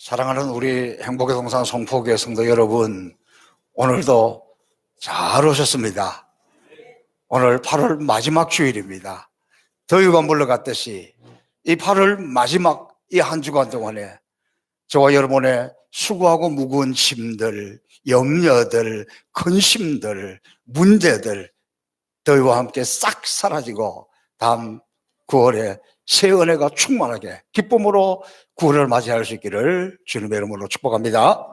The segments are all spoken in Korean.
사랑하는 우리 행복의 동산 성포교회 성도 여러분, 오늘도 잘 오셨습니다. 오늘 8월 마지막 주일입니다. 더위가 물러갔듯이 이 8월 마지막 이 한 주간 동안에 저와 여러분의 수고하고 무거운 짐들, 염려들, 근심들, 문제들 더위와 함께 싹 사라지고 다음 9월에 새 은혜가 충만하게 기쁨으로 9월을 맞이할 수 있기를 주님의 이름으로 축복합니다.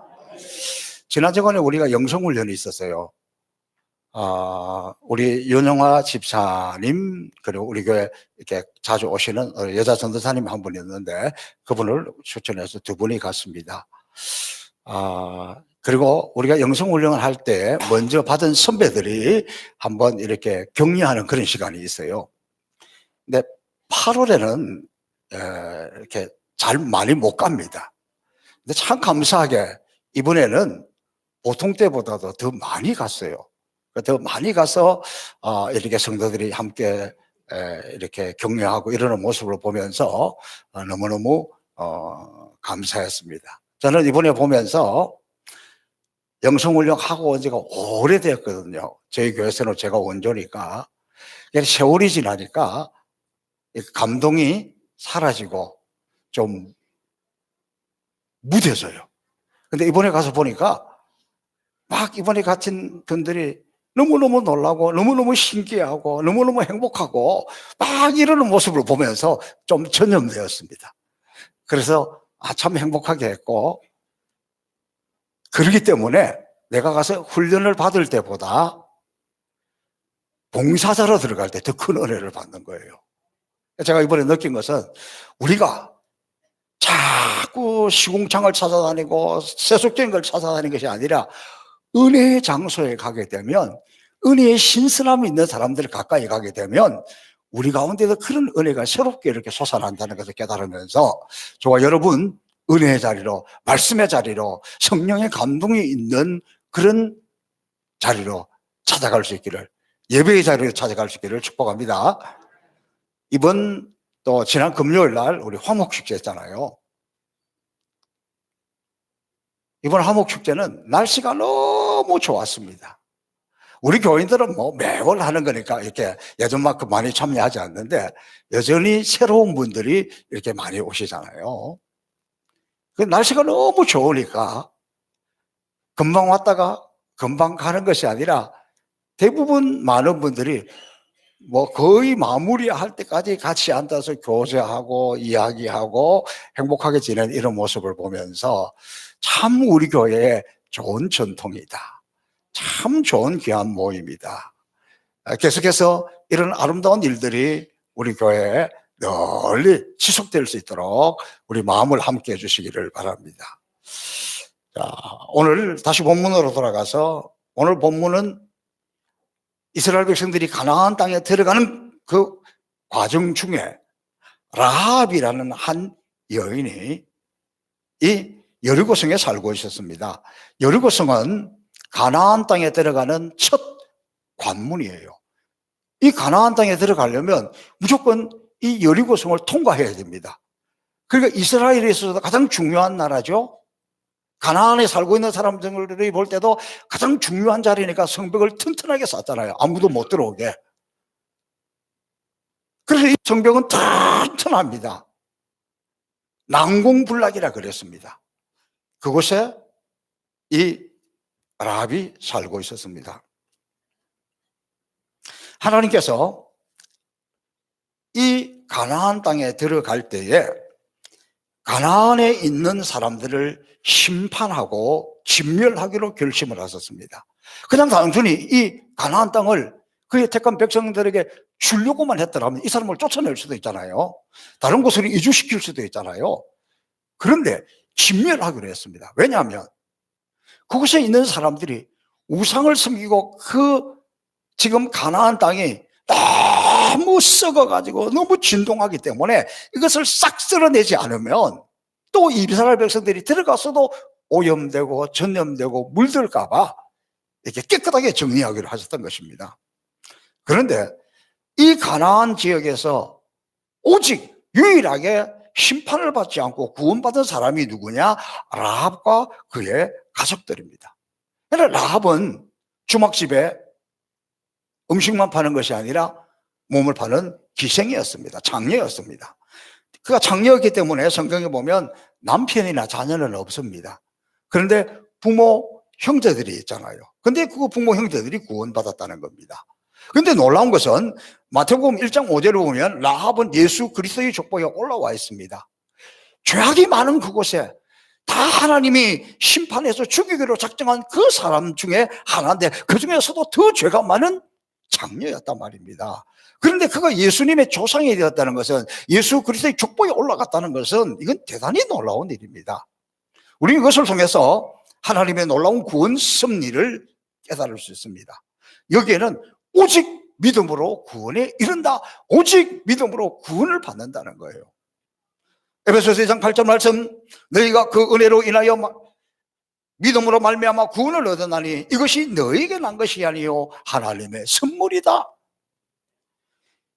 지난 주간에 우리가 영성훈련이 있었어요. 우리 윤영화 집사님, 그리고 우리 교회 이렇게 자주 오시는 여자 전도사님 한 분이 있는데 그분을 추천해서 두 분이 갔습니다. 그리고 우리가 영성훈련을 할 때 먼저 받은 선배들이 한번 이렇게 격려하는 그런 시간이 있어요. 근데 8월에는 이렇게 잘 많이 못 갑니다. 근데 참 감사하게 이번에는 보통 때보다도 더 많이 갔어요. 더 많이 가서 이렇게 성도들이 함께 이렇게 격려하고 이러는 모습을 보면서 너무너무 감사했습니다. 저는 이번에 보면서 영성훈련 하고 온 지가 오래되었거든요. 저희 교회에서는 제가 원조니까. 세월이 지나니까 감동이 사라지고 좀 무뎌져요. 근데 이번에 가서 보니까 막 이번에 갇힌 분들이 너무너무 놀라고 너무너무 신기하고 너무너무 행복하고 막 이러는 모습을 보면서 좀 전염되었습니다. 그래서 참 행복하게 했고, 그렇기 때문에 내가 가서 훈련을 받을 때보다 봉사자로 들어갈 때 더 큰 은혜를 받는 거예요. 제가 이번에 느낀 것은 우리가 자꾸 시궁창을 찾아다니고 세속적인 걸 찾아다니는 것이 아니라 은혜의 장소에 가게 되면, 은혜의 신선함이 있는 사람들 가까이 가게 되면 우리 가운데도 그런 은혜가 새롭게 이렇게 솟아난다는 것을 깨달으면서 저와 여러분 은혜의 자리로, 말씀의 자리로, 성령의 감동이 있는 그런 자리로 찾아갈 수 있기를, 예배의 자리로 찾아갈 수 있기를 축복합니다. 이번 또 지난 금요일 날 우리 화목축제 했잖아요. 이번 화목축제는 날씨가 너무 좋았습니다. 우리 교인들은 뭐 매월 하는 거니까 이렇게 예전만큼 많이 참여하지 않는데 여전히 새로운 분들이 이렇게 많이 오시잖아요. 날씨가 너무 좋으니까 금방 왔다가 금방 가는 것이 아니라 대부분 많은 분들이 뭐 거의 마무리할 때까지 같이 앉아서 교제하고 이야기하고 행복하게 지내는 이런 모습을 보면서 참 우리 교회의 좋은 전통이다, 참 좋은 귀한 모임이다. 계속해서 이런 아름다운 일들이 우리 교회에 널리 지속될 수 있도록 우리 마음을 함께 해주시기를 바랍니다. 자, 오늘 다시 본문으로 돌아가서, 오늘 본문은 이스라엘 백성들이 가나안 땅에 들어가는 그 과정 중에 라합이라는 한 여인이 이 여리고성에 살고 있었습니다. 여리고성은 가나안 땅에 들어가는 첫 관문이에요. 이 가나안 땅에 들어가려면 무조건 이 여리고성을 통과해야 됩니다. 그러니까 이스라엘에 있어서 가장 중요한 나라죠. 가나안에 살고 있는 사람들이 볼 때도 가장 중요한 자리니까 성벽을 튼튼하게 쌓잖아요. 아무도 못 들어오게. 그래서 이 성벽은 튼튼합니다. 난공불락이라 그랬습니다. 그곳에 이 라합이 살고 있었습니다. 하나님께서 이 가나안 땅에 들어갈 때에 가나안에 있는 사람들을 심판하고 진멸하기로 결심을 하셨습니다. 그냥 단순히 이 가나안 땅을 그의 택한 백성들에게 주려고만 했더라면 이 사람을 쫓아낼 수도 있잖아요. 다른 곳으로 이주시킬 수도 있잖아요. 그런데 진멸하기로 했습니다. 왜냐하면 그곳에 있는 사람들이 우상을 섬기고 그 지금 가나안 땅이 너무 썩어가지고 너무 진동하기 때문에 이것을 싹 쓸어내지 않으면 또 이스라엘 백성들이 들어가서도 오염되고 전염되고 물들까봐 이렇게 깨끗하게 정리하기로 하셨던 것입니다. 그런데 이 가나안 지역에서 오직 유일하게 심판을 받지 않고 구원받은 사람이 누구냐? 라합과 그의 가족들입니다. 그러나 라합은 주막집에 음식만 파는 것이 아니라 몸을 파는 기생이었습니다. 장녀였습니다. 그가 장녀였기 때문에 성경에 보면 남편이나 자녀는 없습니다. 그런데 부모, 형제들이 있잖아요. 근데 그 부모, 형제들이 구원받았다는 겁니다. 근데 놀라운 것은 마태복음 1장 5절을 보면 라합은 예수 그리스도의 족보에 올라와 있습니다. 죄악이 많은 그곳에 다 하나님이 심판해서 죽이기로 작정한 그 사람 중에 하나인데 그 중에서도 더 죄가 많은 장녀였단 말입니다. 그런데 그가 예수님의 조상이 되었다는 것은, 예수 그리스도의 족보에 올라갔다는 것은 이건 대단히 놀라운 일입니다. 우리는 이것을 통해서 하나님의 놀라운 구원 섭리를 깨달을 수 있습니다. 여기에는 오직 믿음으로 구원에 이른다, 오직 믿음으로 구원을 받는다는 거예요. 에베소서 2장 8절 말씀, 너희가 그 은혜로 인하여 믿음으로 말미암아 구원을 얻었나니 이것이 너희에게 난 것이 아니요 하나님의 선물이다.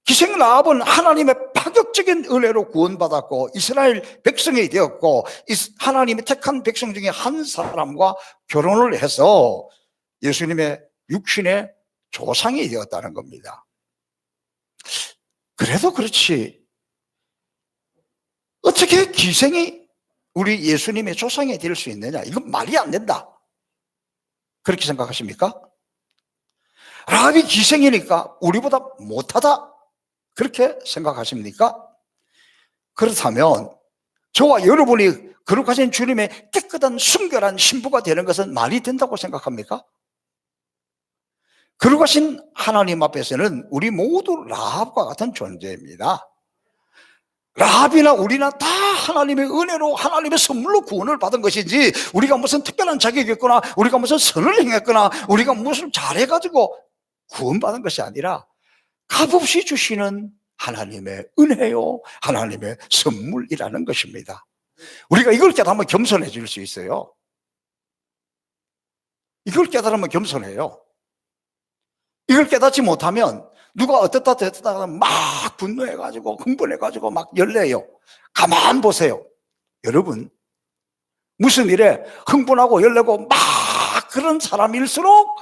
기생 라합은 하나님의 파격적인 은혜로 구원받았고 이스라엘 백성이 되었고 하나님의 택한 백성 중에 한 사람과 결혼을 해서 예수님의 육신의 조상이 되었다는 겁니다. 그래도 그렇지 어떻게 기생이 우리 예수님의 조상이 될 수 있느냐? 이건 말이 안 된다. 그렇게 생각하십니까? 라합이 기생이니까 우리보다 못하다, 그렇게 생각하십니까? 그렇다면 저와 여러분이 거룩하신 주님의 깨끗한 순결한 신부가 되는 것은 말이 된다고 생각합니까? 거룩하신 하나님 앞에서는 우리 모두 라합과 같은 존재입니다. 라합이나 우리나 다 하나님의 은혜로, 하나님의 선물로 구원을 받은 것이지, 우리가 무슨 특별한 자격이 있거나 우리가 무슨 선을 행했거나 우리가 무슨 잘해가지고 구원받은 것이 아니라 값없이 주시는 하나님의 은혜요, 하나님의 선물이라는 것입니다. 우리가 이걸 깨달으면 겸손해질 수 있어요. 이걸 깨달으면 겸손해요. 이걸 깨닫지 못하면 누가 어떻다 저떻다 막 분노해가지고 흥분해가지고 막 열내요. 가만 보세요. 여러분, 무슨 일에 흥분하고 열내고 막 그런 사람일수록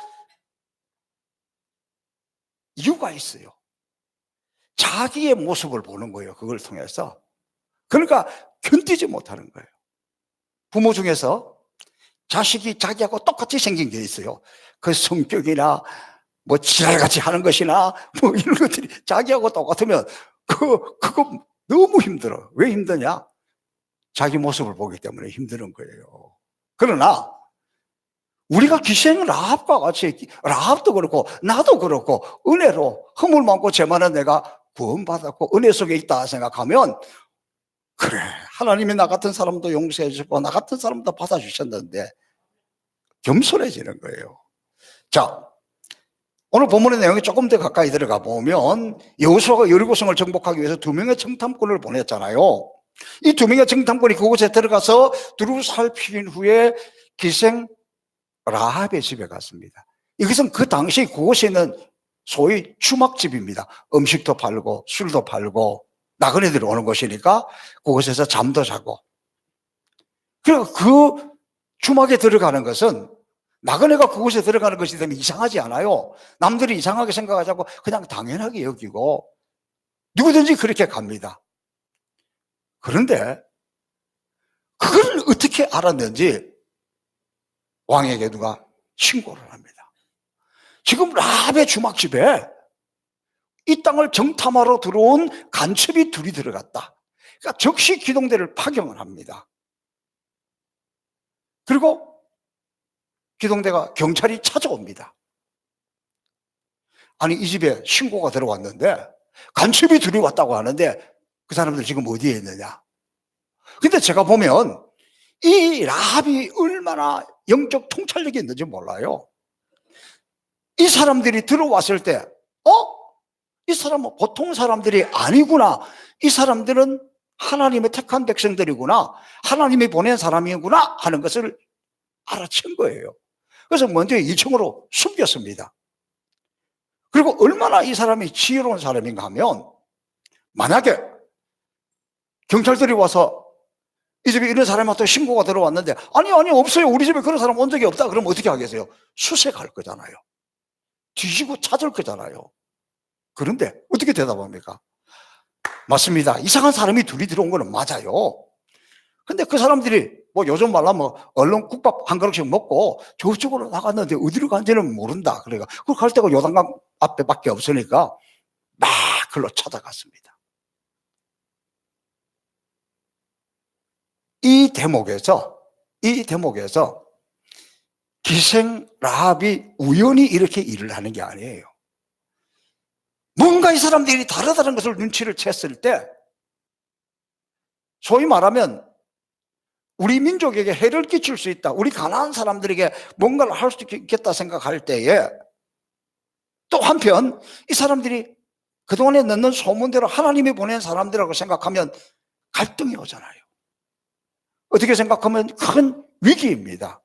이유가 있어요. 자기의 모습을 보는 거예요. 그걸 통해서. 그러니까 견디지 못하는 거예요. 부모 중에서 자식이 자기하고 똑같이 생긴 게 있어요. 그 성격이나 뭐 지랄같이 하는 것이나 뭐 이런 것들이 자기하고 똑같으면 그거 너무 힘들어. 왜 힘드냐? 자기 모습을 보기 때문에 힘드는 거예요. 그러나 우리가 기생 라합과 같이, 라합도 그렇고 나도 그렇고 은혜로 허물 많고 죄 많은 내가 구원받았고 은혜 속에 있다 생각하면, 그래, 하나님이 나 같은 사람도 용서해 주시고 나 같은 사람도 받아주셨는데 겸손해지는 거예요. 자, 오늘 본문의 내용이 조금 더 가까이 들어가 보면 여호수아가 여리고성을 정복하기 위해서 2명의 정탐꾼을 보냈잖아요. 이 2명의 정탐꾼이 그곳에 들어가서 두루 살피긴 후에 기생 라합의 집에 갔습니다. 이것은 그 당시 그곳에 있는 소위 주막집입니다. 음식도 팔고 술도 팔고 나그네들이 오는 곳이니까 그곳에서 잠도 자고. 그리고 그 주막에 들어가는 것은, 나그네가 그곳에 들어가는 것이 되면 이상하지 않아요. 남들이 이상하게 생각하지 않고 그냥 당연하게 여기고 누구든지 그렇게 갑니다. 그런데 그걸 어떻게 알았는지 왕에게 누가 신고를 합니다. 지금 라합의 주막집에 이 땅을 정탐하러 들어온 간첩이 둘이 들어갔다. 그러니까 즉시 기동대를 파견을 합니다. 그리고 기동대가, 경찰이 찾아옵니다. 아니, 이 집에 신고가 들어왔는데 간첩이 둘이 왔다고 하는데 그 사람들 지금 어디에 있느냐? 근데 제가 보면 이 라합이 얼마나 영적 통찰력이 있는지 몰라요. 이 사람들이 들어왔을 때 이 사람은 보통 사람들이 아니구나, 이 사람들은 하나님의 택한 백성들이구나, 하나님이 보낸 사람이구나 하는 것을 알아챈 거예요. 그래서 먼저 2층으로 숨겼습니다. 그리고 얼마나 이 사람이 지혜로운 사람인가 하면, 만약에 경찰들이 와서 이 집에 이런 사람한테 신고가 들어왔는데 아니 없어요. 우리 집에 그런 사람 온 적이 없다. 그러면 어떻게 하겠어요? 수색할 거잖아요. 뒤지고 찾을 거잖아요. 그런데 어떻게 대답합니까? 맞습니다. 이상한 사람이 둘이 들어온 거는 맞아요. 근데 그 사람들이 뭐 요즘 말로 뭐 얼른 국밥 한 그릇씩 먹고 저쪽으로 나갔는데 어디로 간지는 모른다. 그러니까 그 갈 데가 요단강 앞에밖에 없으니까 막 글로 찾아갔습니다. 이 대목에서 기생 라합이 우연히 이렇게 일을 하는 게 아니에요. 뭔가 이 사람들이 다르다는 것을 눈치를 챘을 때 소위 말하면 우리 민족에게 해를 끼칠 수 있다, 우리 가난한 사람들에게 뭔가를 할 수 있겠다 생각할 때에 또 한편 이 사람들이 그동안에 넣는 소문대로 하나님이 보낸 사람들이라고 생각하면 갈등이 오잖아요. 어떻게 생각하면 큰 위기입니다.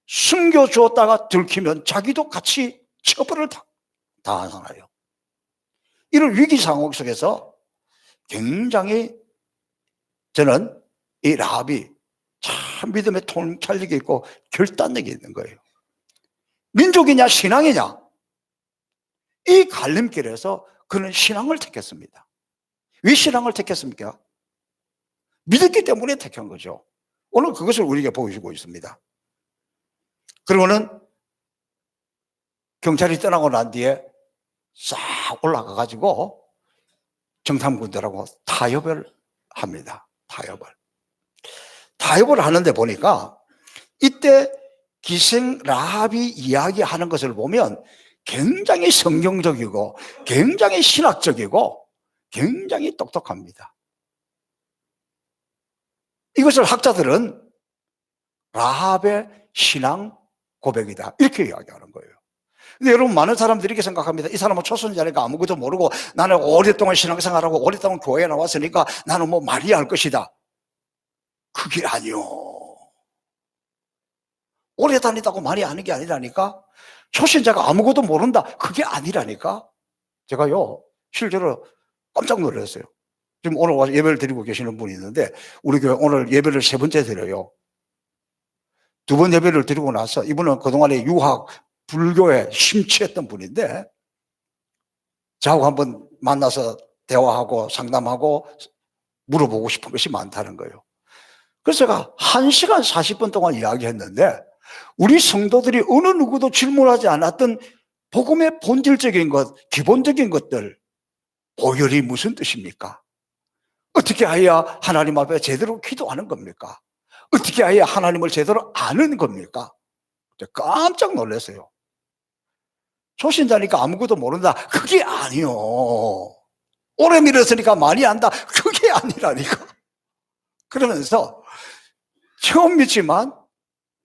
숨겨주었다가 들키면 자기도 같이 처벌을 당하잖아요. 이런 위기 상황 속에서 굉장히 저는 이 라합이 참 믿음의 통찰력이 있고 결단력이 있는 거예요. 민족이냐 신앙이냐, 이 갈림길에서 그는 신앙을 택했습니다. 왜 신앙을 택했습니까? 믿었기 때문에 택한 거죠. 오늘 그것을 우리에게 보여주고 있습니다. 그리고는 경찰이 떠나고 난 뒤에 싹 올라가 가지고 정탐군들하고 타협을 합니다. 타협을 하는데 보니까 이때 기생 라합이 이야기하는 것을 보면 굉장히 성경적이고 굉장히 신학적이고 굉장히 똑똑합니다. 이것을 학자들은 라합의 신앙 고백이다, 이렇게 이야기하는 거예요. 근데 여러분, 많은 사람들이 이렇게 생각합니다. 이 사람은 초선자니까 아무것도 모르고 나는 오랫동안 신앙생활하고 오랫동안 교회에 나왔으니까 나는 뭐 말이 할 것이다. 그게 아니요. 오래 다니다고 말이 하는 게 아니라니까. 초신자가 아무것도 모른다, 그게 아니라니까. 제가요 실제로 깜짝 놀랐어요. 지금 오늘 와서 예배를 드리고 계시는 분이 있는데 우리 교회 오늘 예배를 3번째 드려요. 2번 예배를 드리고 나서 이분은 그동안에 유학 불교에 심취했던 분인데 저하고 한번 만나서 대화하고 상담하고 물어보고 싶은 것이 많다는 거예요. 그래서 제가 1시간 40분 동안 이야기했는데 우리 성도들이 어느 누구도 질문하지 않았던 복음의 본질적인 것, 기본적인 것들, 보혈이 무슨 뜻입니까? 어떻게 해야 하나님 앞에 제대로 기도하는 겁니까? 어떻게 해야 하나님을 제대로 아는 겁니까? 깜짝 놀랐어요. 초신자니까 아무것도 모른다, 그게 아니요. 오래 믿었으니까 많이 안다, 그게 아니라니까. 그러면서 처음 믿지만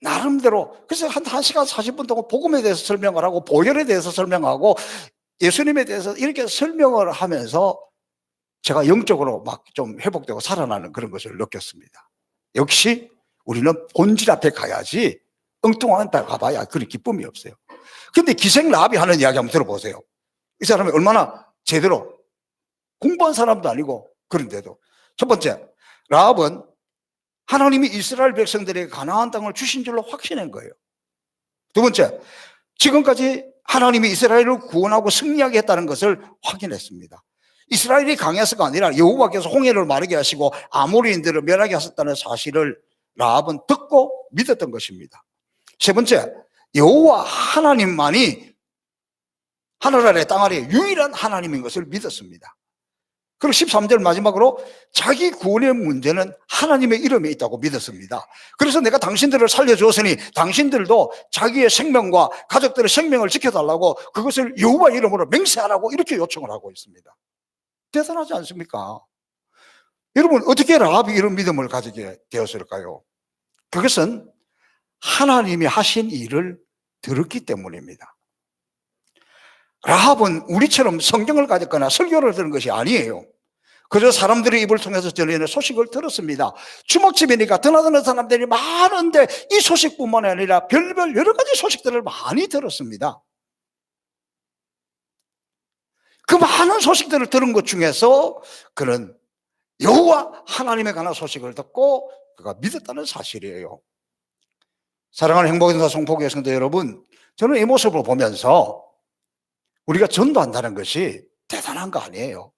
나름대로, 그래서 한 1시간 40분 동안 복음에 대해서 설명을 하고 보혈에 대해서 설명하고 예수님에 대해서 이렇게 설명을 하면서 제가 영적으로 막 좀 회복되고 살아나는 그런 것을 느꼈습니다. 역시 우리는 본질 앞에 가야지 엉뚱한 데 가봐야 그런 기쁨이 없어요. 근데 기생 라합이 하는 이야기 한번 들어보세요. 이 사람이 얼마나 제대로 공부한 사람도 아니고. 그런데도 첫 번째, 라합은 하나님이 이스라엘 백성들에게 가나안 땅을 주신 줄로 확신한 거예요. 두 번째, 지금까지 하나님이 이스라엘을 구원하고 승리하게 했다는 것을 확인했습니다. 이스라엘이 강해서가 아니라 여호와께서 홍해를 마르게 하시고 아모리인들을 멸하게 하셨다는 사실을 라합은 듣고 믿었던 것입니다. 세 번째, 여호와 하나님만이 하늘 아래 땅 아래 유일한 하나님인 것을 믿었습니다. 그리고 13절 마지막으로 자기 구원의 문제는 하나님의 이름에 있다고 믿었습니다. 그래서 내가 당신들을 살려주었으니 당신들도 자기의 생명과 가족들의 생명을 지켜달라고 그것을 여호와 이름으로 맹세하라고 이렇게 요청을 하고 있습니다. 대단하지 않습니까? 여러분, 어떻게 라합이 이런 믿음을 가지게 되었을까요? 그것은 하나님이 하신 일을 들었기 때문입니다. 라합은 우리처럼 성경을 가졌거나 설교를 들은 것이 아니에요. 그저 사람들의 입을 통해서 전해는 소식을 들었습니다. 주먹집이니까 드나드는 사람들이 많은데 이 소식뿐만 아니라 별별 여러 가지 소식들을 많이 들었습니다. 그 많은 소식들을 들은 것 중에서 그는 여호와 하나님에 관한 소식을 듣고 그가 믿었다는 사실이에요. 사랑하는 행복인사 송포교회 성도 여러분, 저는 이 모습을 보면서 우리가 전도한다는 것이 대단한 거 아니에요.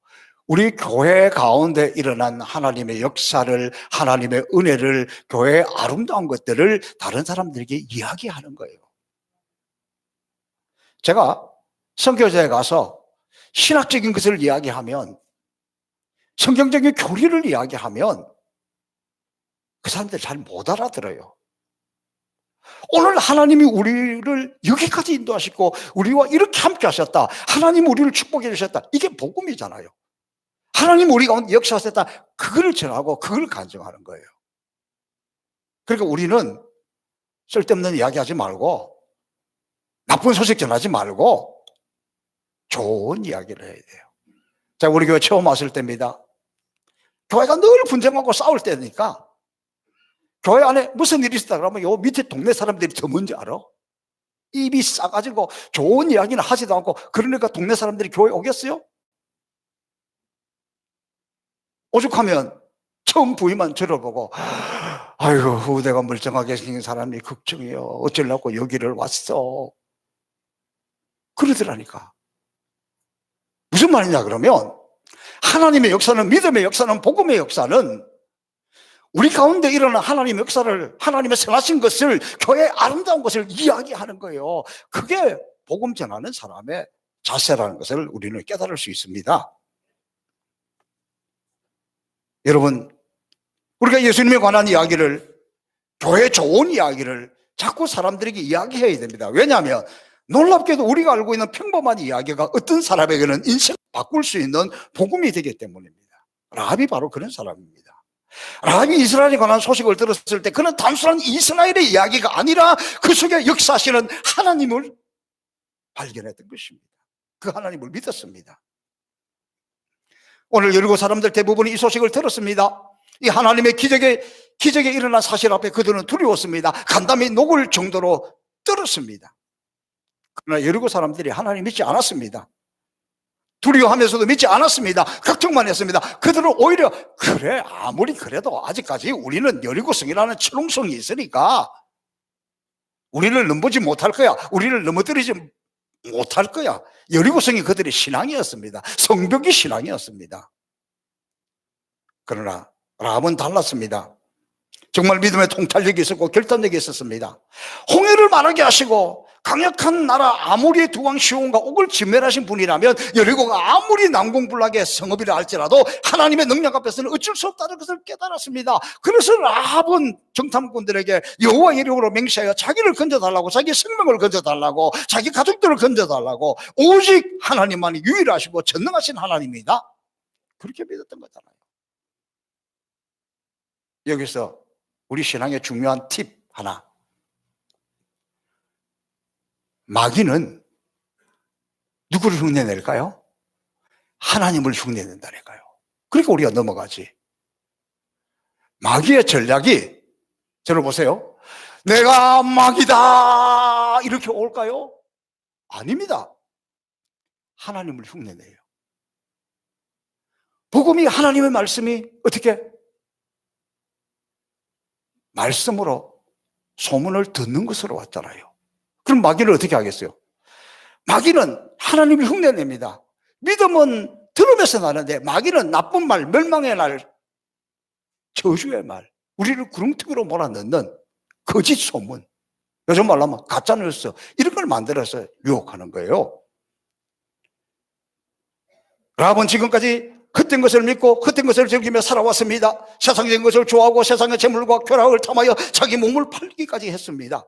우리 교회 가운데 일어난 하나님의 역사를, 하나님의 은혜를, 교회의 아름다운 것들을 다른 사람들에게 이야기하는 거예요. 제가 선교제에 가서 신학적인 것을 이야기하면, 성경적인 교리를 이야기하면 그 사람들 잘 못 알아들어요. 오늘 하나님이 우리를 여기까지 인도하시고 우리와 이렇게 함께 하셨다, 하나님 우리를 축복해 주셨다, 이게 복음이잖아요. 하나님 우리 가운데 역사하셨다, 그걸 전하고 그걸 간증하는 거예요. 그러니까 우리는 쓸데없는 이야기하지 말고, 나쁜 소식 전하지 말고 좋은 이야기를 해야 돼요. 제가 우리 교회 처음 왔을 때입니다. 교회가 늘 분쟁하고 싸울 때니까 교회 안에 무슨 일이 있었다 그러면 요 밑에 동네 사람들이 더 뭔지 알아? 입이 싸가지고 좋은 이야기는 하지도 않고, 그러니까 동네 사람들이 교회 오겠어요? 오죽하면 처음 부임한 저를 보고, 아이고 후대가 멀쩡하게 생긴 사람이 걱정이요, 어쩌려고 여기를 왔어, 그러더라니까. 무슨 말이냐 그러면, 하나님의 역사는, 믿음의 역사는, 복음의 역사는 우리 가운데 일어난 하나님의 역사를, 하나님의 선하신 것을, 교회의 아름다운 것을 이야기하는 거예요. 그게 복음 전하는 사람의 자세라는 것을 우리는 깨달을 수 있습니다. 여러분, 우리가 예수님에 관한 이야기를, 교회 좋은 이야기를 자꾸 사람들에게 이야기해야 됩니다. 왜냐하면 놀랍게도 우리가 알고 있는 평범한 이야기가 어떤 사람에게는 인생을 바꿀 수 있는 복음이 되기 때문입니다. 라합이 바로 그런 사람입니다. 라합이 이스라엘에 관한 소식을 들었을 때 그는 단순한 이스라엘의 이야기가 아니라 그 속에 역사하시는 하나님을 발견했던 것입니다. 그 하나님을 믿었습니다. 오늘 여리고 사람들 대부분이 이 소식을 들었습니다. 이 하나님의 기적에 일어난 사실 앞에 그들은 두려웠습니다. 간담이 녹을 정도로 떨었습니다. 그러나 여리고 사람들이 하나님 믿지 않았습니다. 두려워하면서도 믿지 않았습니다. 걱정만 했습니다. 그들은 오히려, 그래 아무리 그래도 아직까지 우리는 여리고성이라는 철옹성이 있으니까 우리를 넘보지 못할 거야, 우리를 넘어뜨리지 못할 거야. 여리고성이 그들의 신앙이었습니다. 성벽이 신앙이었습니다. 그러나 라합은 달랐습니다. 정말 믿음의 통찰력이 있었고 결단력이 있었습니다. 홍해를 마르게 하시고 강력한 나라 아모리의 두왕 시온과 옥을 진멸하신 분이라면 여리고가 아무리 난공불락의 성읍이라 할지라도 하나님의 능력 앞에서는 어쩔 수 없다는 것을 깨달았습니다. 그래서 라합은 정탐꾼들에게 여호와 이름으로 맹세하여 자기를 건져달라고, 자기 생명을 건져달라고, 자기 가족들을 건져달라고, 오직 하나님만이 유일하시고 전능하신 하나님이다, 그렇게 믿었던 거잖아요. 여기서 우리 신앙의 중요한 팁 하나, 마귀는 누구를 흉내낼까요? 하나님을 흉내낸다니까요. 그러니까 우리가 넘어가지. 마귀의 전략이, 저를 보세요, 내가 마귀다 이렇게 올까요? 아닙니다. 하나님을 흉내내요. 복음이, 하나님의 말씀이 어떻게? 말씀으로 소문을 듣는 것으로 왔잖아요. 그럼 마귀는 어떻게 하겠어요? 마귀는 하나님을 흉내냅니다. 믿음은 들으면서 나는데 마귀는 나쁜 말, 멸망의 날, 저주의 말, 우리를 구렁텅이로 몰아넣는 거짓 소문, 요즘 말로 하면 가짜뉴스, 이런 걸 만들어서 유혹하는 거예요. 라합은 지금까지 헛된 것을 믿고 헛된 것을 즐기며 살아왔습니다. 세상적인 것을 좋아하고 세상의 재물과 쾌락을 탐하여 자기 몸을 팔기까지 했습니다.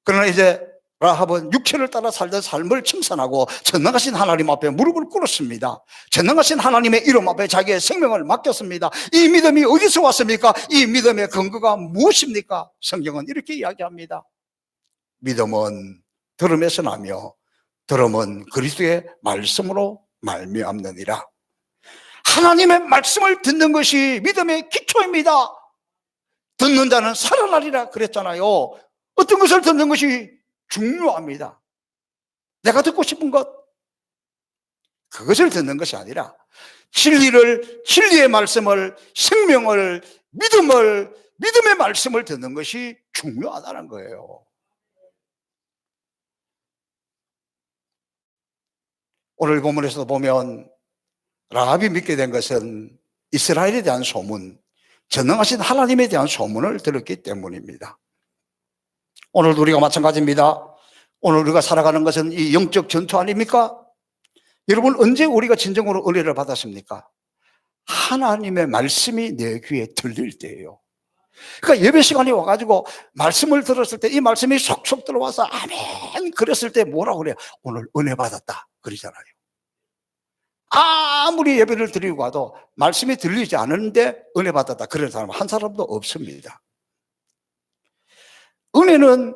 그러나 이제 라합은 육체를 따라 살던 삶을 청산하고 전능하신 하나님 앞에 무릎을 꿇었습니다. 전능하신 하나님의 이름 앞에 자기의 생명을 맡겼습니다. 이 믿음이 어디서 왔습니까? 이 믿음의 근거가 무엇입니까? 성경은 이렇게 이야기합니다. 믿음은 들음에서 나며 들음은 그리스도의 말씀으로 말미암느니라. 하나님의 말씀을 듣는 것이 믿음의 기초입니다. 듣는 자는 살아나리라 그랬잖아요. 어떤 것을 듣는 것이 중요합니다. 내가 듣고 싶은 것, 그것을 듣는 것이 아니라 진리의 말씀을, 생명을, 믿음의 말씀을 듣는 것이 중요하다는 거예요. 오늘 본문에서도 보면 라합이 믿게 된 것은 이스라엘에 대한 소문, 전능하신 하나님에 대한 소문을 들었기 때문입니다. 오늘도 우리가 마찬가지입니다. 오늘 우리가 살아가는 것은 이 영적 전투 아닙니까? 여러분, 언제 우리가 진정으로 은혜를 받았습니까? 하나님의 말씀이 내 귀에 들릴 때예요. 그러니까 예배 시간에 와가지고 말씀을 들었을 때 이 말씀이 속속 들어와서 아멘 그랬을 때 뭐라고 그래요? 오늘 은혜 받았다 그러잖아요. 아무리 예배를 드리고 와도 말씀이 들리지 않는데 은혜 받았다 그런 사람 한 사람도 없습니다. 은혜는,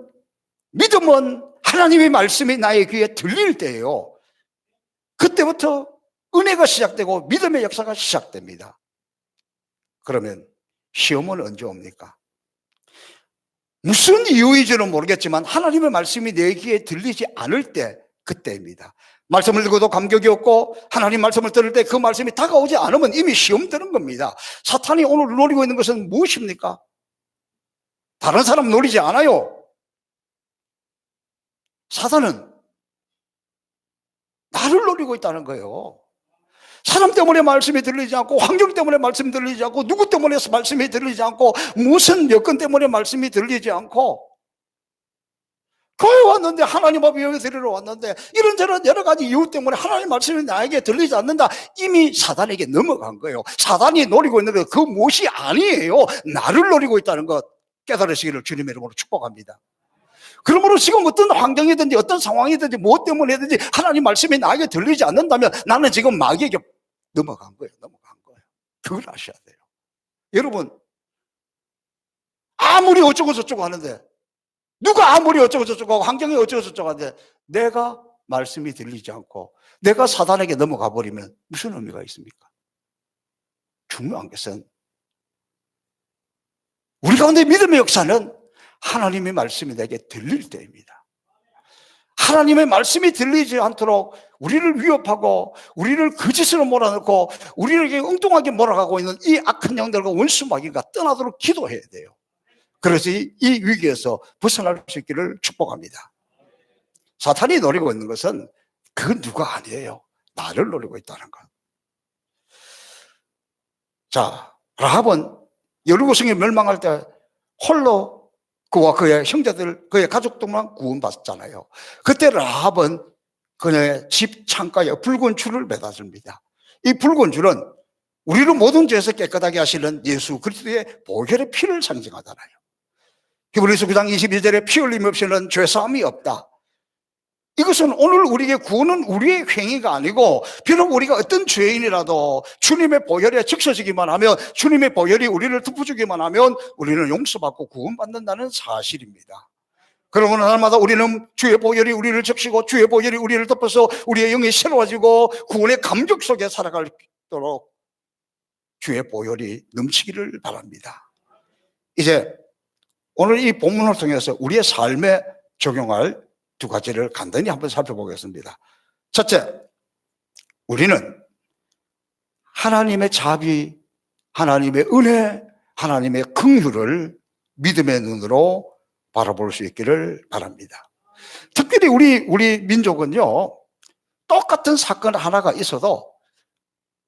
믿음은 하나님의 말씀이 나의 귀에 들릴 때예요. 그때부터 은혜가 시작되고 믿음의 역사가 시작됩니다. 그러면 시험은 언제 옵니까? 무슨 이유인지는 모르겠지만 하나님의 말씀이 내 귀에 들리지 않을 때, 그때입니다. 말씀을 듣고도 감격이 없고 하나님 말씀을 들을 때 그 말씀이 다가오지 않으면 이미 시험 드는 겁니다. 사탄이 오늘 노리고 있는 것은 무엇입니까? 다른 사람 노리지 않아요. 사탄은 나를 노리고 있다는 거예요. 사람 때문에 말씀이 들리지 않고, 환경 때문에 말씀이 들리지 않고, 누구 때문에 말씀이 들리지 않고, 무슨 여건 때문에 말씀이 들리지 않고, 교회 왔는데 하나님 앞에 예배 드리러 왔는데 이런저런 여러 가지 이유 때문에 하나님 말씀이 나에게 들리지 않는다. 이미 사단에게 넘어간 거예요. 사단이 노리고 있는 것, 그 무엇이 아니에요. 나를 노리고 있다는 것 깨달으시기를 주님의 이름으로 축복합니다. 그러므로 지금 어떤 환경이든지 어떤 상황이든지 무엇 때문에든지 하나님 말씀이 나에게 들리지 않는다면 나는 지금 마귀에게 넘어간 거예요. 그걸 아셔야 돼요. 여러분, 아무리 어쩌고 저쩌고 하는데, 누가 아무리 어쩌고 저쩌고 하고 환경이 어쩌고 저쩌고 하는데 내가 말씀이 들리지 않고 내가 사단에게 넘어가 버리면 무슨 의미가 있습니까? 중요한 것은 우리 가운데 믿음의 역사는 하나님의 말씀이 내게 들릴 때입니다. 하나님의 말씀이 들리지 않도록 우리를 위협하고 우리를 거짓으로 몰아넣고 우리에게 엉뚱하게 몰아가고 있는 이 악한 영들과 원수 마귀가 떠나도록 기도해야 돼요. 그래서 이 위기에서 벗어날 수 있기를 축복합니다. 사탄이 노리고 있는 것은 그 누가 아니에요. 나를 노리고 있다는 것. 자, 라합은 여리고성이 멸망할 때 홀로 그와 그의 형제들, 그의 가족들만 구원받았잖아요. 그때 라합은 그의 집 창가에 붉은 줄을 매다줍니다. 이 붉은 줄은 우리를 모든 죄에서 깨끗하게 하시는 예수 그리스도의 보혈의 피를 상징하잖아요. 히브리서 9장 22절에 피 흘림 없이는 죄사함이 없다. 이것은 오늘 우리에게 구원은 우리의 행위가 아니고 비록 우리가 어떤 죄인이라도 주님의 보혈에 적셔지기만 하면, 주님의 보혈이 우리를 덮어주기만 하면 우리는 용서받고 구원받는다는 사실입니다. 그러므로 날마다 우리는 주의 보혈이 우리를 적시고 주의 보혈이 우리를 덮어서 우리의 영이 새로워지고 구원의 감격 속에 살아갈 수 있도록 주의 보혈이 넘치기를 바랍니다. 이제 오늘 이 본문을 통해서 우리의 삶에 적용할 두 가지를 간단히 한번 살펴보겠습니다. 첫째, 우리는 하나님의 자비, 하나님의 은혜, 하나님의 긍휼을 믿음의 눈으로 바라볼 수 있기를 바랍니다. 특별히 우리 민족은요, 똑같은 사건 하나가 있어도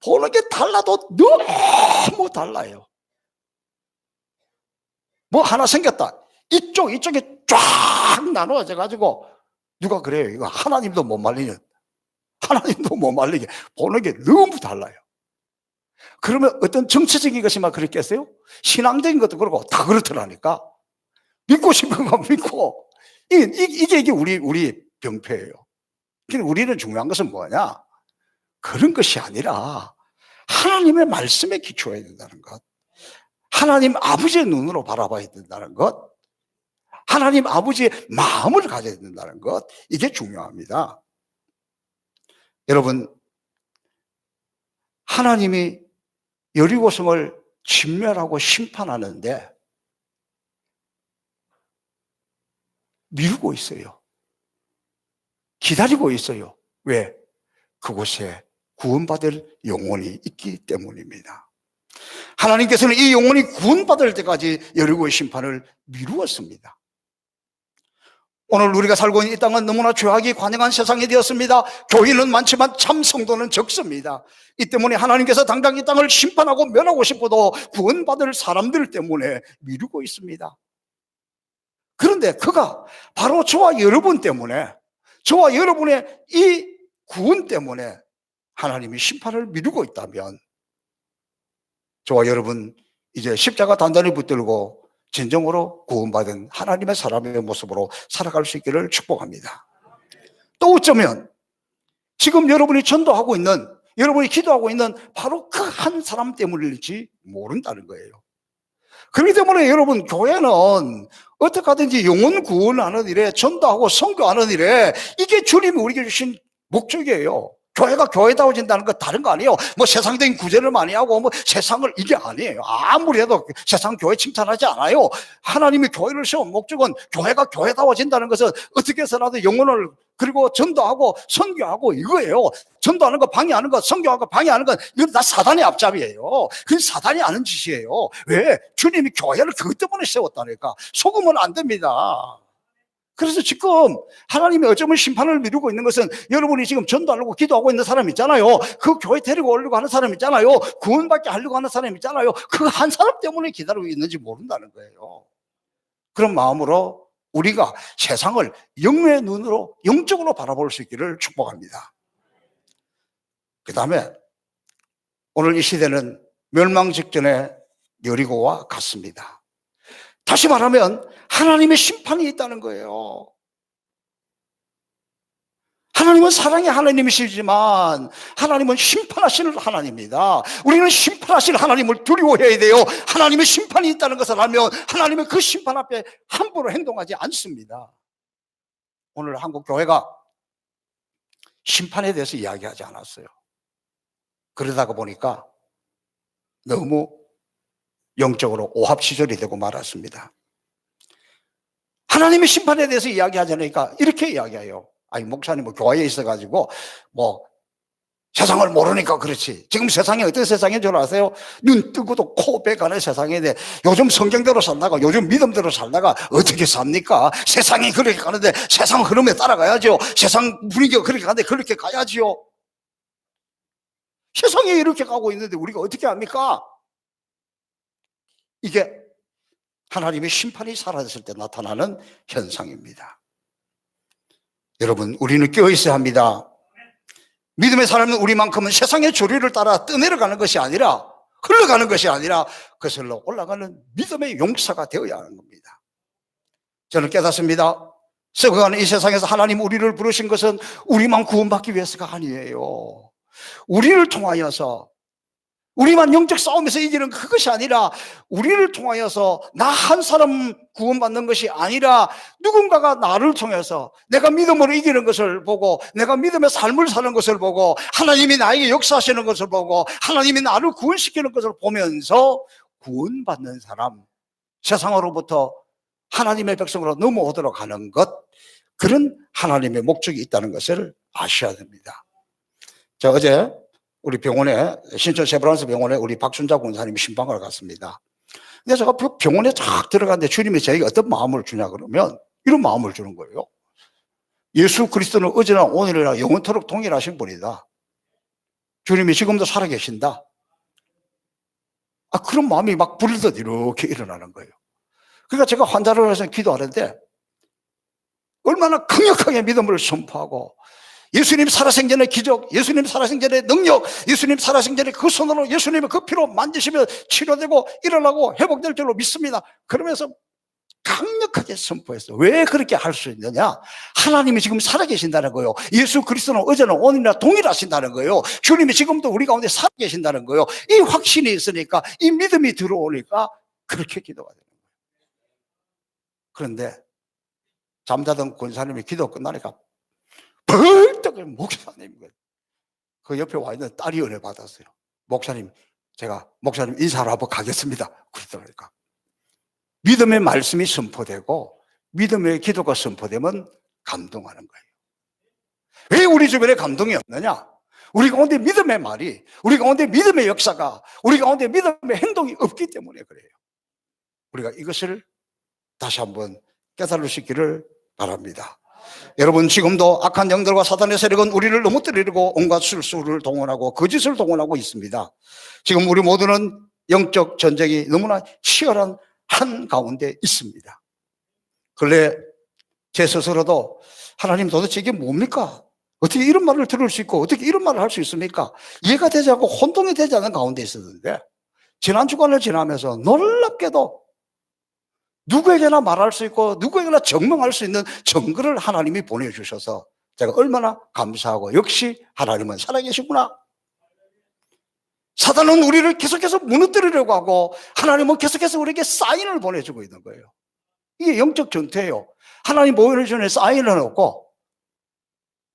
보는 게 달라도 너무 달라요. 뭐 하나 생겼다. 이쪽에 쫙 나누어져 가지고 누가 그래요. 이거 하나님도 못 말리게 보는 게 너무 달라요. 그러면 어떤 정치적인 것이만 그랬겠어요? 신앙적인 것도 그렇고 다 그렇더라니까. 믿고 싶은 거 믿고. 이게 우리 병폐예요. 그러니까 우리는 중요한 것은 뭐냐? 그런 것이 아니라 하나님의 말씀에 기초해야 된다는 것. 하나님 아버지의 눈으로 바라봐야 된다는 것. 하나님 아버지의 마음을 가져야 된다는 것. 이게 중요합니다. 여러분, 하나님이 여리고성을 진멸하고 심판하는데 미루고 있어요. 기다리고 있어요. 왜? 그곳에 구원받을 영혼이 있기 때문입니다. 하나님께서는 이 영혼이 구원받을 때까지 여리고의 심판을 미루었습니다. 오늘 우리가 살고 있는 이 땅은 너무나 죄악이 관영한 세상이 되었습니다. 교인은 많지만 참 성도는 적습니다. 이 때문에 하나님께서 당장 이 땅을 심판하고 멸하고 싶어도 구원받을 사람들 때문에 미루고 있습니다. 그런데 그가 바로 저와 여러분 때문에, 저와 여러분의 이 구원 때문에 하나님이 심판을 미루고 있다면 저와 여러분 이제 십자가 단단히 붙들고 진정으로 구원받은 하나님의 사람의 모습으로 살아갈 수 있기를 축복합니다. 또 어쩌면 지금 여러분이 전도하고 있는, 여러분이 기도하고 있는 바로 그 한 사람 때문일지 모른다는 거예요. 그렇기 때문에 여러분, 교회는 어떻게 하든지 영혼 구원하는 일에, 전도하고 선교하는 일에, 이게 주님이 우리에게 주신 목적이에요. 교회가 교회다워진다는 거 다른 거 아니에요. 뭐 세상적인 구제를 많이 하고 뭐 세상을, 이게 아니에요. 아무리 해도 세상 교회 칭찬하지 않아요. 하나님이 교회를 세운 목적은 교회가 교회다워진다는 것은 어떻게 해서라도 영혼을, 그리고 전도하고 선교하고 이거예요. 전도하는 거 방해하는 거, 선교하고 방해하는 건 이건 다 사단의 앞잡이에요. 그건 사단이 하는 짓이에요. 왜? 주님이 교회를 그것 때문에 세웠다니까. 속으면 안 됩니다. 그래서 지금 하나님이 어쩌면 심판을 미루고 있는 것은, 여러분이 지금 전도하려고 기도하고 있는 사람 있잖아요. 그 교회 데리고 오려고 하는 사람 있잖아요. 구원받게 하려고 하는 사람 있잖아요. 그 한 사람 때문에 기다리고 있는지 모른다는 거예요. 그런 마음으로 우리가 세상을 영의 눈으로, 영적으로 바라볼 수 있기를 축복합니다. 그 다음에 오늘 이 시대는 멸망 직전의 여리고와 같습니다. 다시 말하면 하나님의 심판이 있다는 거예요. 하나님은 사랑의 하나님이시지만 하나님은 심판하시는 하나님입니다. 우리는 심판하실 하나님을 두려워해야 돼요. 하나님의 심판이 있다는 것을 알면 하나님의 그 심판 앞에 함부로 행동하지 않습니다. 오늘 한국 교회가 심판에 대해서 이야기하지 않았어요. 그러다가 보니까 너무 영적으로 오합지졸이 되고 말았습니다. 하나님의 심판에 대해서 이야기하지 않으니까 이렇게 이야기해요. 아니, 목사님 교회에 있어가지고 세상을 모르니까 그렇지. 지금 세상이 어떤 세상인 줄 아세요? 눈 뜨고도 코 빼가는 세상인데, 요즘 성경대로 살다가, 요즘 믿음대로 살다가 어떻게 삽니까? 세상이 그렇게 가는데 세상 흐름에 따라가야죠. 세상 분위기가 그렇게 가는데 그렇게 가야지요. 세상이 이렇게 가고 있는데 우리가 어떻게 합니까? 이게 하나님의 심판이 사라졌을 때 나타나는 현상입니다. 여러분, 우리는 깨어있어야 합니다. 믿음의 사람은 우리만큼은 세상의 조류를 따라 떠내려가는 것이 아니라, 흘러가는 것이 아니라 그것으로 올라가는 믿음의 용사가 되어야 하는 겁니다. 저는 깨닫습니다. 썩어가는 이 세상에서 하나님 우리를 부르신 것은 우리만 구원받기 위해서가 아니에요. 우리를 통하여서, 우리만 영적 싸움에서 이기는 그것이 아니라, 우리를 통하여서 나 한 사람 구원받는 것이 아니라 누군가가 나를 통해서 내가 믿음으로 이기는 것을 보고, 내가 믿음의 삶을 사는 것을 보고, 하나님이 나에게 역사하시는 것을 보고, 하나님이 나를 구원시키는 것을 보면서 구원받는 사람, 세상으로부터 하나님의 백성으로 넘어오도록 하는 것, 그런 하나님의 목적이 있다는 것을 아셔야 됩니다. 자, 어제 우리 병원에, 신천 세브란스 병원에 우리 박순자 권사님이 신방을 갔습니다. 근데 제가 병원에 쫙 들어갔는데 주님이 저에게 어떤 마음을 주냐 그러면 이런 마음을 주는 거예요. 예수 그리스도는 어제나 오늘이나 영원토록 동일하신 분이다. 주님이 지금도 살아계신다. 그런 마음이 막 부르듯 이렇게 일어나는 거예요. 그러니까 제가 환자를 해서 기도하는데 얼마나 강력하게 믿음을 선포하고, 예수님 살아생전의 기적, 예수님 살아생전의 능력, 예수님 살아생전의 그 손으로 예수님의 그 피로 만지시면 치료되고 일어나고 회복될 줄로 믿습니다. 그러면서 강력하게 선포했어요. 왜 그렇게 할 수 있느냐? 하나님이 지금 살아계신다는 거예요. 예수 그리스도는 어제나 오늘이나 동일하신다는 거예요. 주님이 지금도 우리 가운데 살아계신다는 거예요. 이 확신이 있으니까, 이 믿음이 들어오니까 그렇게 기도가 되는 거예요. 그런데 잠자던 권사님이 기도 끝나니까 벌떡, 목사님, 그 옆에 와 있는 딸이 은혜 받았어요. 목사님, 제가 목사님 인사를 하고 가겠습니다. 그러더라니까. 믿음의 말씀이 선포되고 믿음의 기도가 선포되면 감동하는 거예요. 왜 우리 주변에 감동이 없느냐? 우리 가운데 믿음의 말이, 우리 가운데 믿음의 역사가, 우리 가운데 믿음의 행동이 없기 때문에 그래요. 우리가 이것을 다시 한번 깨달을 수 있기를 바랍니다. 여러분, 지금도 악한 영들과 사단의 세력은 우리를 넘어뜨리려고 온갖 술수를 동원하고 거짓을 동원하고 있습니다. 지금 우리 모두는 영적 전쟁이 너무나 치열한 한가운데 있습니다. 근래 제 스스로도 하나님 도대체 이게 뭡니까? 어떻게 이런 말을 들을 수 있고 어떻게 이런 말을 할 수 있습니까? 이해가 되지 않고 혼동이 되지 않는 가운데 있었는데, 지난 주간을 지나면서 놀랍게도 누구에게나 말할 수 있고 누구에게나 증명할 수 있는 증거를 하나님이 보내주셔서 제가 얼마나 감사하고, 역시 하나님은 살아계시구나. 사단은 우리를 계속해서 무너뜨리려고 하고 하나님은 계속해서 우리에게 사인을 보내주고 있는 거예요. 이게 영적 전투예요. 하나님 보여주는 사인을 해놓고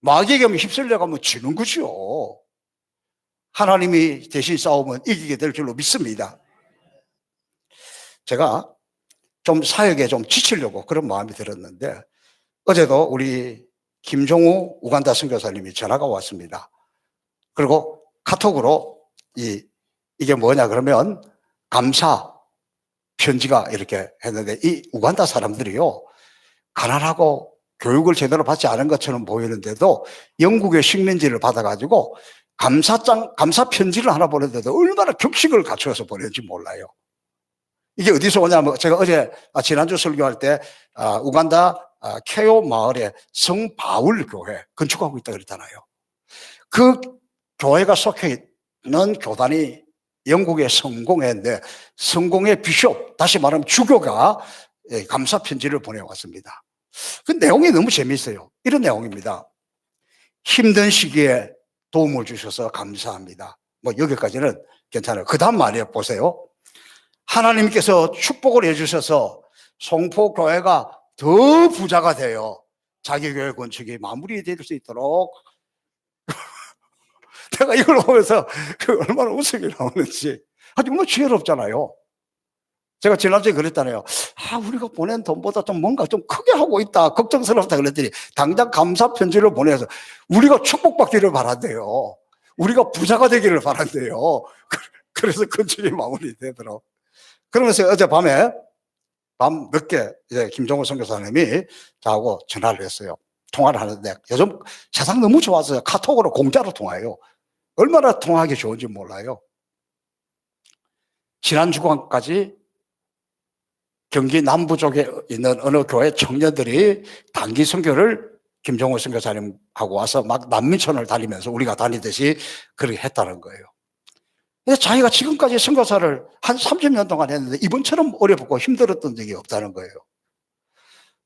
마귀에게 휩쓸려고 하면 지는 거죠. 하나님이 대신 싸우면 이기게 될 줄로 믿습니다. 제가 좀 사역에 좀 지치려고 그런 마음이 들었는데, 어제도 우리 김종우 우간다 선교사님이 전화가 왔습니다. 그리고 카톡으로 이게 뭐냐 그러면 감사 편지가 이렇게 했는데, 이 우간다 사람들이요, 가난하고 교육을 제대로 받지 않은 것처럼 보이는데도 영국의 식민지를 받아가지고 감사 편지를 하나 보냈는데도 얼마나 격식을 갖추어서 보냈는지 몰라요. 이게 어디서 오냐면, 제가 어제 지난주 설교할 때 우간다 케오 마을에 성바울 교회 건축하고 있다 그랬잖아요. 그 교회가 속해 있는 교단이 영국의 성공회인데, 성공회 비숍, 다시 말하면 주교가 감사 편지를 보내왔습니다. 그 내용이 너무 재미있어요. 이런 내용입니다. 힘든 시기에 도움을 주셔서 감사합니다. 뭐 여기까지는 괜찮아요. 그 다음 말이에요. 보세요. 하나님께서 축복을 해주셔서 송포교회가 더 부자가 되어 자기 교회 건축이 마무리될 수 있도록 내가 이걸 보면서 얼마나 웃음이 나오는지, 정말 지혜롭잖아요. 제가 지난주에 그랬잖아요. 우리가 보낸 돈보다 좀 뭔가 좀 크게 하고 있다, 걱정스럽다 그랬더니 당장 감사 편지를 보내서 우리가 축복받기를 바란대요. 우리가 부자가 되기를 바란대요. 그래서 건축이 마무리되도록. 그러면서 어젯밤에 밤 늦게 김종호 선교사님이 저하고 전화를 했어요. 통화를 하는데, 요즘 세상 너무 좋아서 카톡으로 공짜로 통화해요. 얼마나 통화하기 좋은지 몰라요. 지난 주간까지 경기 남부 쪽에 있는 어느 교회 청년들이 단기 선교를 김종호 선교사님하고 와서 막 난민촌을 다니면서 우리가 다니듯이 그렇게 했다는 거예요. 자기가 지금까지 선교사를 한 30년 동안 했는데 이번처럼 어렵고 힘들었던 적이 없다는 거예요.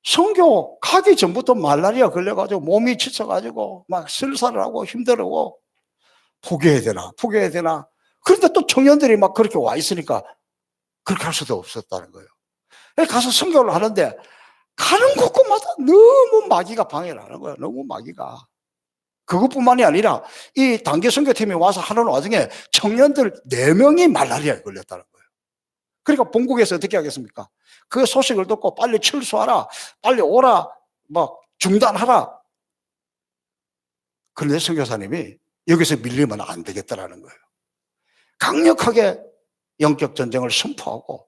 선교 가기 전부터 말라리아 걸려가지고 몸이 지쳐가지고 막 설사를 하고 힘들고 포기해야 되나. 그런데 또 청년들이 막 그렇게 와 있으니까 그렇게 할 수도 없었다는 거예요. 가서 선교를 하는데 가는 곳곳마다 너무 마귀가 방해를 하는 거예요. 너무 마귀가. 그것뿐만이 아니라 이 단기 선교팀이 와서 하는 와중에 청년들 4명이 말라리아에 걸렸다는 거예요. 그러니까 본국에서 어떻게 하겠습니까? 그 소식을 듣고 빨리 철수하라, 빨리 오라, 막 중단하라. 그런데 선교사님이 여기서 밀리면 안 되겠다라는 거예요. 강력하게 영적 전쟁을 선포하고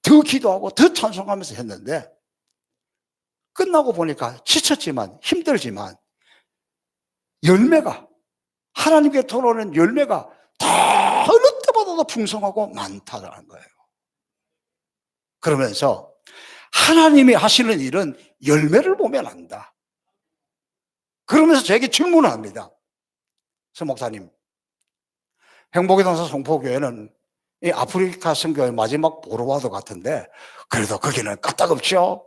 더 기도하고 더 찬송하면서 했는데, 끝나고 보니까 지쳤지만 힘들지만 열매가, 하나님께 돌아오는 열매가 다 어느 때보다도 풍성하고 많다는 거예요. 그러면서 하나님이 하시는 일은 열매를 보면 안다. 그러면서 저에게 질문을 합니다. 서 목사님, 행복의 동산 송포교회는 이 아프리카 선교의 마지막 보로와도 같은데 그래도 거기는 까딱없죠?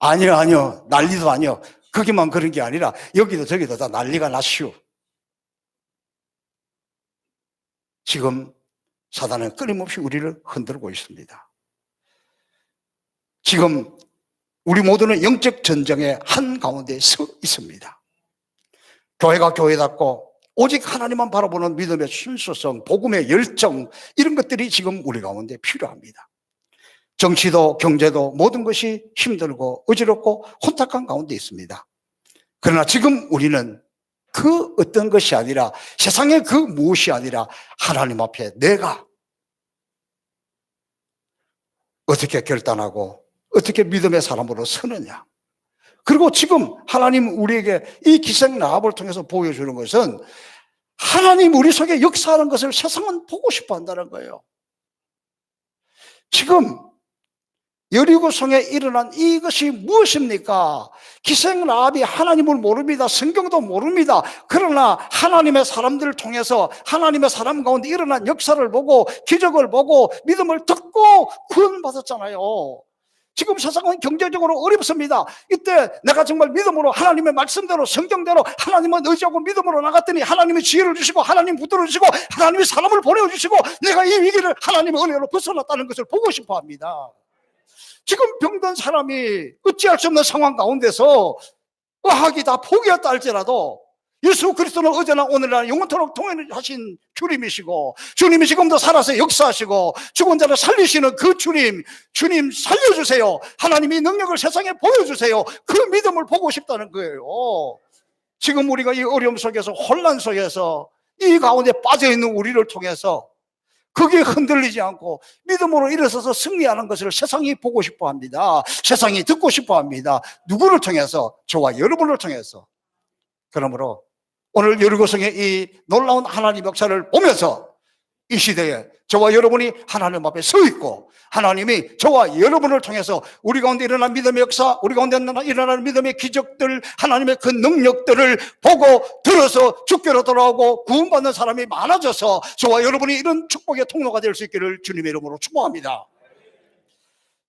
아니요. 난리도 아니요. 거기만 그런 게 아니라 여기도 저기도 다 난리가 났슈. 지금 사단은 끊임없이 우리를 흔들고 있습니다. 지금 우리 모두는 영적 전쟁의 한가운데 서 있습니다. 교회가 교회답고 오직 하나님만 바라보는 믿음의 순수성, 복음의 열정, 이런 것들이 지금 우리 가운데 필요합니다. 정치도 경제도 모든 것이 힘들고 어지럽고 혼탁한 가운데 있습니다. 그러나 지금 우리는 그 어떤 것이 아니라, 세상의 그 무엇이 아니라 하나님 앞에 내가 어떻게 결단하고 어떻게 믿음의 사람으로 서느냐. 그리고 지금 하나님 우리에게 이 기생 라합을 통해서 보여주는 것은 하나님 우리 속에 역사하는 것을 세상은 보고 싶어 한다는 거예요. 지금 여리고성에 일어난 이것이 무엇입니까? 기생 라합이 하나님을 모릅니다. 성경도 모릅니다. 그러나 하나님의 사람들을 통해서 하나님의 사람 가운데 일어난 역사를 보고 기적을 보고 믿음을 듣고 구원받았잖아요. 지금 세상은 경제적으로 어렵습니다. 이때 내가 정말 믿음으로 하나님의 말씀대로 성경대로 하나님은 의지하고 믿음으로 나갔더니 하나님이 지혜를 주시고 하나님 붙들어 주시고 하나님이 사람을 보내주시고 내가 이 위기를 하나님의 은혜로 벗어났다는 것을 보고 싶어 합니다. 지금 병든 사람이 어찌할 수 없는 상황 가운데서 의학이 다 포기했다 할지라도 예수 그리스도는 어제나 오늘날 영원토록 동행하신 주님이시고 주님이 지금도 살아서 역사하시고 죽은 자를 살리시는 그 주님 살려주세요. 하나님이 능력을 세상에 보여주세요. 그 믿음을 보고 싶다는 거예요. 지금 우리가 이 어려움 속에서 혼란 속에서 이 가운데 빠져있는 우리를 통해서 거기에 흔들리지 않고 믿음으로 일어서서 승리하는 것을 세상이 보고 싶어 합니다. 세상이 듣고 싶어 합니다. 누구를 통해서? 저와 여러분을 통해서. 그러므로 오늘 여리고성의 이 놀라운 하나님 역사를 보면서 이 시대에 저와 여러분이 하나님 앞에 서 있고 하나님이 저와 여러분을 통해서 우리 가운데 일어난 믿음의 역사, 우리 가운데 일어나는 믿음의 기적들, 하나님의 그 능력들을 보고 들어서 주께로 돌아오고 구원받는 사람이 많아져서 저와 여러분이 이런 축복의 통로가 될 수 있기를 주님의 이름으로 축복합니다.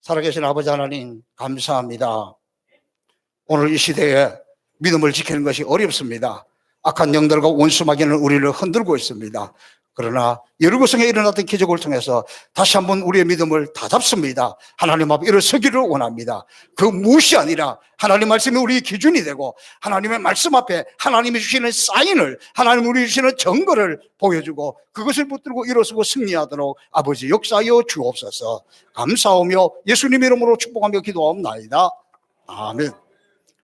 살아계신 아버지 하나님 감사합니다. 오늘 이 시대에 믿음을 지키는 것이 어렵습니다. 악한 영들과 원수마귀는 우리를 흔들고 있습니다. 그러나 여리고성에 일어났던 기적을 통해서 다시 한번 우리의 믿음을 다잡습니다. 하나님 앞에 일어서기를 원합니다. 그 무엇이 아니라 하나님 말씀이 우리의 기준이 되고 하나님의 말씀 앞에 하나님이 주시는 사인을 하나님이 우리 주시는 증거를 보여주고 그것을 붙들고 일어서고 승리하도록 아버지 역사하여 주옵소서. 감사하며 예수님 이름으로 축복하며 기도하옵나이다. 아멘.